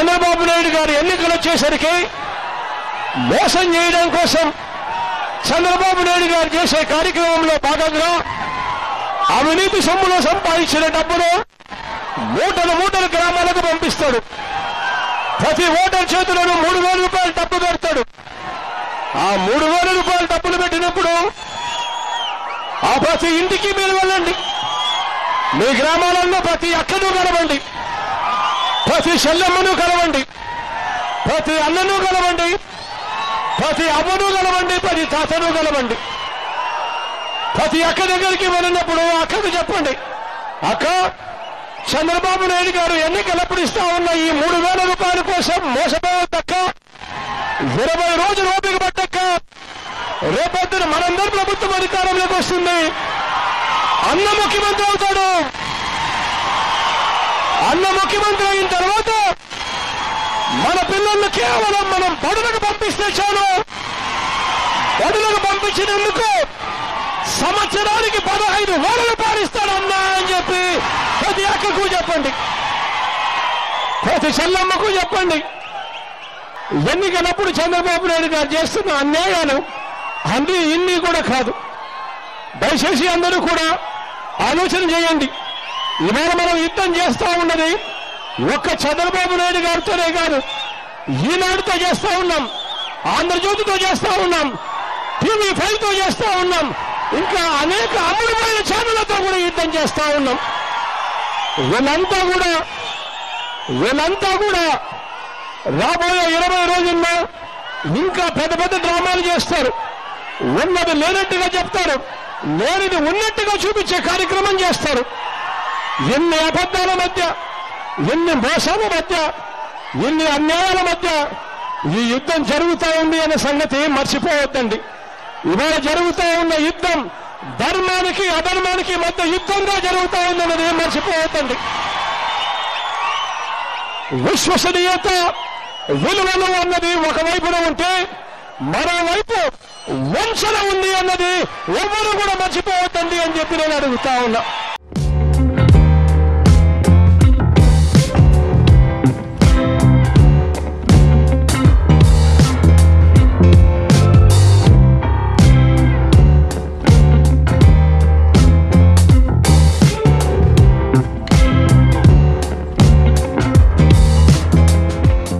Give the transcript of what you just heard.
చంద్రబాబు నాయుడు గారు ఎన్నికలు వచ్చేసరికి మోసం చేయడం కోసం చంద్రబాబు నాయుడు గారు చేసే కార్యక్రమంలో భాగంగా అవినీతి సొమ్ములో సంపాదించిన డబ్బును మూటలు గ్రామాలకు పంపిస్తాడు. ప్రతి ఓటర్ చేతులను 3,000 రూపాయలు డబ్బు పెడతాడు. ఆ 3,000 రూపాయలు డబ్బులు పెట్టినప్పుడు ఆ ప్రతి ఇంటికి మీరు వెళ్ళండి. మీ గ్రామాలలో ప్రతి అక్కను కలవండి, ప్రతి చెల్లెమ్మను కలవండి, ప్రతి అన్నను కలవండి, ప్రతి అవ్వను కలవండి, ప్రతి తాతను కలవండి. ప్రతి అక్క దగ్గరికి వెళ్ళినప్పుడు అక్కకు చెప్పండి, అక్క చంద్రబాబు నాయుడు గారు ఎన్నికలప్పుడు ఇస్తా ఉన్న ఈ 3,000 రూపాయల కోసం మోసపోవద్దక్క, 20 రోజులు ఓపిక పట్టక్క, రేపొద్దున మనందరి ప్రభుత్వం అధికారంలోకి వస్తుంది, అన్న ముఖ్యమంత్రి అవుతాడు. అన్న ముఖ్యమంత్రి అయిన తర్వాత మన పిల్లల్ని కేవలం మనం బడులకు పంపిస్తే చాలు. బడులకు పంపించినందుకు సంవత్సరానికి 15,000 రూపాయలు ఇస్తాడన్నా అని చెప్పి ప్రతి అక్కకు చెప్పండి, ప్రతి చెల్లమ్మకు చెప్పండి. ఎన్నికలప్పుడు చంద్రబాబు నాయుడు గారు చేస్తున్న అన్యాయాలు అన్ని ఇన్ని కూడా కాదు. దయచేసి అందరూ కూడా ఆలోచన చేయండి. ఇవాళ మనం యుద్ధం చేస్తా ఉన్నది ఒక్క చంద్రబాబు నాయుడు గారితోనే కాదు, ఈనాడుతో చేస్తా ఉన్నాం, ఆంధ్రజ్యోతితో చేస్తా ఉన్నాం, TV5తో చేస్తా ఉన్నాం, ఇంకా అనేక అమూల్యమైన ఛానళ్లతో కూడా యుద్ధం చేస్తా ఉన్నాం. వీళ్ళంతా కూడా రాబోయే 20 రోజుల్లో ఇంకా పెద్ద డ్రామాలు చేస్తారు. ఉన్నది లేనట్టుగా చెప్తారు, లేనిది ఉన్నట్టుగా చూపించే కార్యక్రమం చేస్తారు. ఎన్ని అబద్ధాల మధ్య, ఎన్ని మోసాల మధ్య, ఎన్ని అన్యాయాల మధ్య ఈ యుద్ధం జరుగుతూ ఉంది అనే సంగతి మర్చిపోవద్దండి. ఇవాళ జరుగుతూ ఉన్న యుద్ధం ధర్మానికి అధర్మానికి మధ్య యుద్ధంగా జరుగుతూ ఉందన్నది మర్చిపోవద్దండి. విశ్వసనీయత విలువలు అన్నది ఒకవైపున ఉంటే మరోవైపు వంచన ఉంది అన్నది ఎవరు కూడా మర్చిపోవద్దండి అని చెప్పి నేను అడుగుతా ఉన్నా.